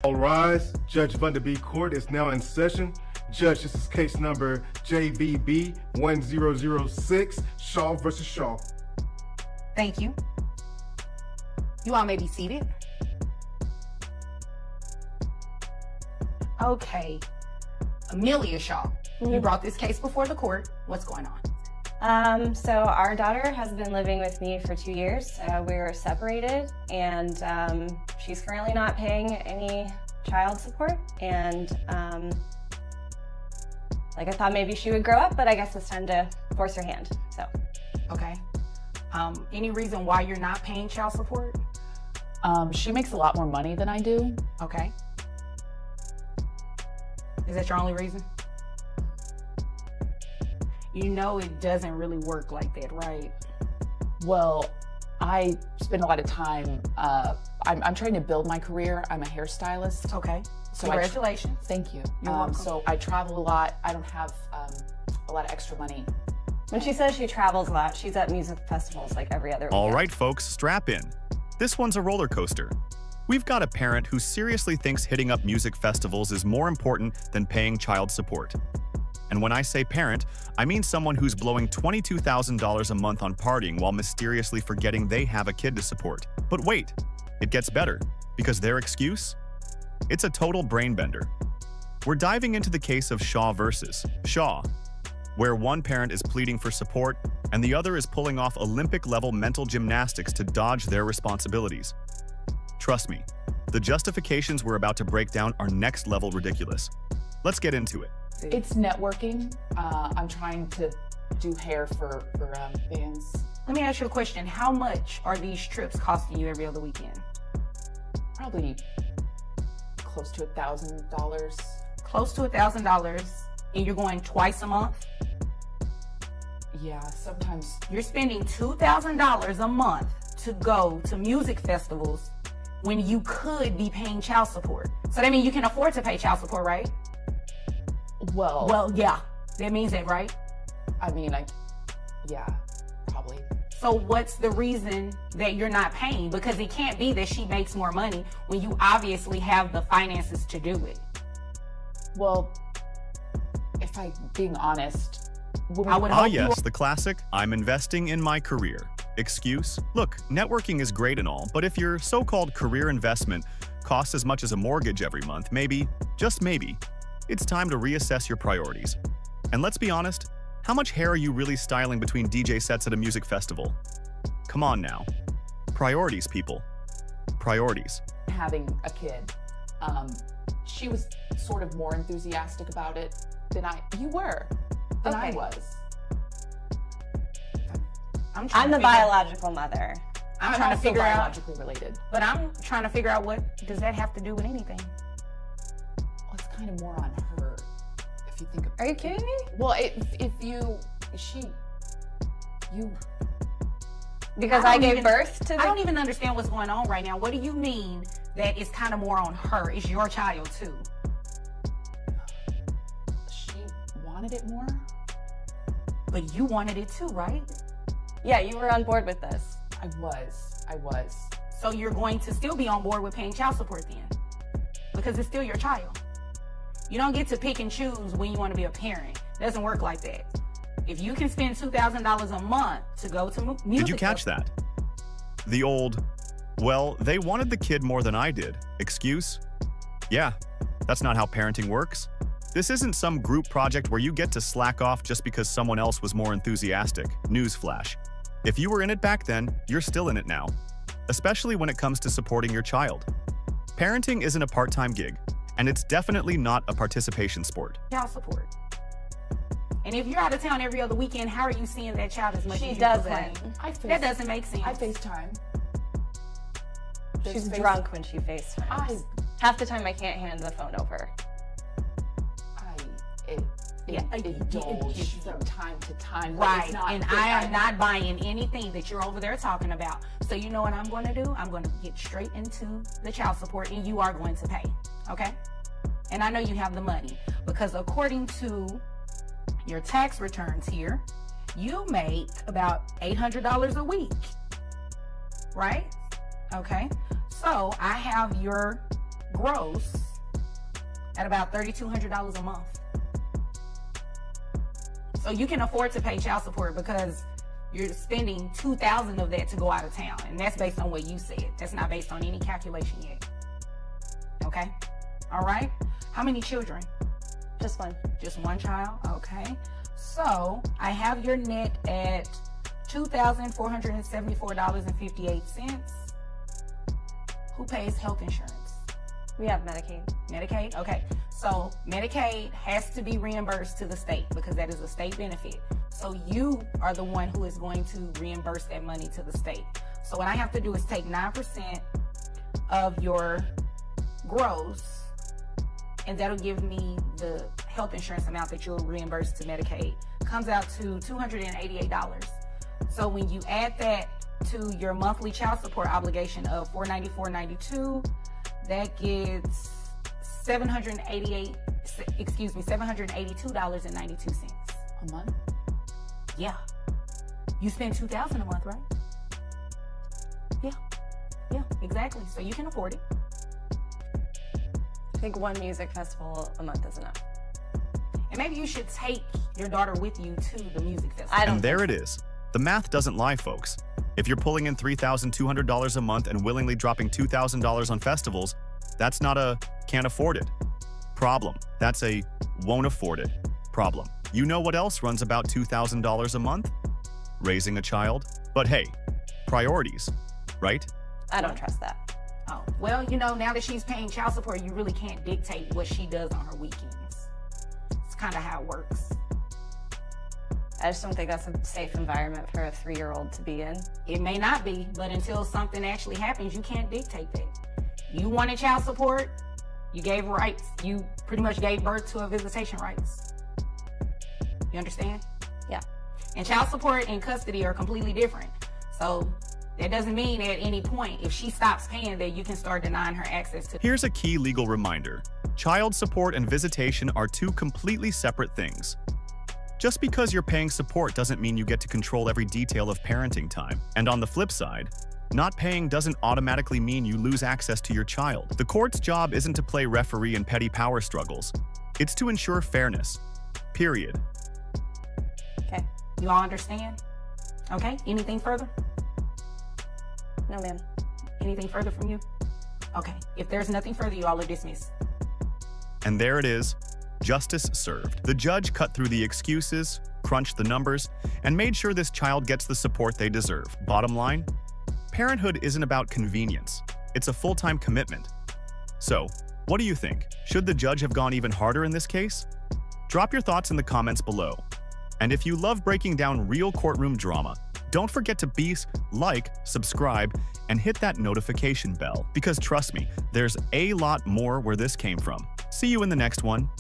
All rise. Judge Vanderbeek Court is now in session. Judge, this is case number JBB 1006, Shaw versus Shaw. Thank you. You all may be seated. Okay. Amelia Shaw, you brought this case before the court. What's going on? So our daughter has been living with me for 2 years. We were separated, and she's currently not paying any child support. And I thought maybe she would grow up, but I guess it's time to force her hand. So, okay. Any reason why you're not paying child support? She makes a lot more money than I do. Okay. Is that your only reason? You know it doesn't really work like that, right? Well, I spend a lot of time, I'm trying to build my career. I'm a hairstylist. Okay. So congratulations. Thank you. You're welcome. So I travel a lot. I don't have a lot of extra money. when she says she travels a lot, she's at music festivals like every other weekend. All right, folks, strap in. This one's a roller coaster. We've got a parent who seriously thinks hitting up music festivals is more important than paying child support. And when I say parent, I mean someone who's blowing $22,000 a month on partying while mysteriously forgetting they have a kid to support. But wait, it gets better, because their excuse? It's a total brain bender. We're diving into the case of Shaw versus Shaw, where one parent is pleading for support and the other is pulling off Olympic-level mental gymnastics to dodge their responsibilities. Trust me, the justifications we're about to break down are next-level ridiculous. Let's get into it. It's networking. I'm trying to do hair for bands. Let me ask you a question. How much are these trips costing you every other weekend? Probably close to $1,000. Close to $1,000, and you're going twice a month? Yeah, sometimes. You're spending $2,000 a month to go to music festivals when you could be paying child support. So that means you can afford to pay child support, right? Well, yeah, that means that, right? I mean, yeah, probably. So what's the reason that you're not paying? Because it can't be that she makes more money when you obviously have the finances to do it. Well, if I'm being honest, yes, the classic, I'm investing in my career. Excuse? Look, networking is great and all, but if your so-called career investment costs as much as a mortgage every month, maybe, just maybe, it's time to reassess your priorities. And let's be honest, how much hair are you really styling between DJ sets at a music festival? Come on now. Priorities, people. Priorities. Having a kid, she was sort of more enthusiastic about it than I was. I'm the biological mother. I'm trying to figure out, biologically related. But I'm trying to figure out, what does that have to do with anything? Well, it's kind of more on her, if you think about it. Are you kidding me? Well, because I gave birth to I don't even understand what's going on right now. What do you mean that it's kind of more on her? It's your child too. She wanted it more. But you wanted it too, right? Yeah, you were on board with this. I was. So you're going to still be on board with paying child support then? Because it's still your child. You don't get to pick and choose when you want to be a parent. It doesn't work like that. If you can spend $2,000 a month to go to music. Did you catch that? The old, well, they wanted the kid more than I did. Excuse? Yeah, that's not how parenting works. This isn't some group project where you get to slack off just because someone else was more enthusiastic. Newsflash. If you were in it back then, you're still in it now. Especially when it comes to supporting your child. Parenting isn't a part-time gig, and it's definitely not a participation sport. Child support. And if you're out of town every other weekend, how are you seeing that child as much as you doesn't. complain? That doesn't make sense. I FaceTime. She's drunk when she FaceTimes. Half the time I can't hand the phone over. Indulge from time to time. Right, and I am not buying anything that you're over there talking about. So you know what I'm going to do? I'm going to get straight into the child support, and you are going to pay, okay? And I know you have the money, because according to your tax returns here, you make about $800 a week, right? Okay, so I have your gross at about $3,200 a month. So you can afford to pay child support because you're spending $2,000 of that to go out of town. And that's based on what you said. That's not based on any calculation yet. Okay? All right? How many children? Just one. Just one child? Okay. So I have your net at $2,474.58. Who pays health insurance? We have Medicaid. Medicaid? Okay. So Medicaid has to be reimbursed to the state because that is a state benefit. So you are the one who is going to reimburse that money to the state. So what I have to do is take 9% of your gross, and that'll give me the health insurance amount that you'll reimburse to Medicaid. Comes out to $288. So when you add that to your monthly child support obligation of $494.92, that gets $782.92. A month? Yeah. You spend $2,000 a month, right? Yeah. Yeah, exactly. So you can afford it. I think one music festival a month is enough. And maybe you should take your daughter with you to the music festival. And there it is. The math doesn't lie, folks. If you're pulling in $3,200 a month and willingly dropping $2,000 on festivals, that's not a can't afford it problem. That's a won't afford it problem. You know what else runs about $2,000 a month? Raising a child. But hey, priorities, right? I don't trust that. Oh, well, you know, now that she's paying child support, you really can't dictate what she does on her weekends. It's kind of how it works. I just don't think that's a safe environment for a 3-year-old to be in. It may not be, but until something actually happens, you can't dictate that. You wanted child support, you gave rights. You pretty much gave birth to a visitation rights. You understand? Yeah. And child support and custody are completely different. So that doesn't mean at any point, if she stops paying, that you can start denying her access to. Here's a key legal reminder. Child support and visitation are two completely separate things. Just because you're paying support doesn't mean you get to control every detail of parenting time. And on the flip side, not paying doesn't automatically mean you lose access to your child. The court's job isn't to play referee in petty power struggles. It's to ensure fairness. Period. Okay. You all understand? Okay. Anything further? No, ma'am. Anything further from you? Okay. If there's nothing further, you all are dismissed. And there it is. Justice served. The judge cut through the excuses, crunched the numbers, and made sure this child gets the support they deserve. Bottom line, parenthood isn't about convenience. It's a full-time commitment. So, what do you think? Should the judge have gone even harder in this case? Drop your thoughts in the comments below. And if you love breaking down real courtroom drama, don't forget to like, subscribe, and hit that notification bell. Because trust me, there's a lot more where this came from. See you in the next one.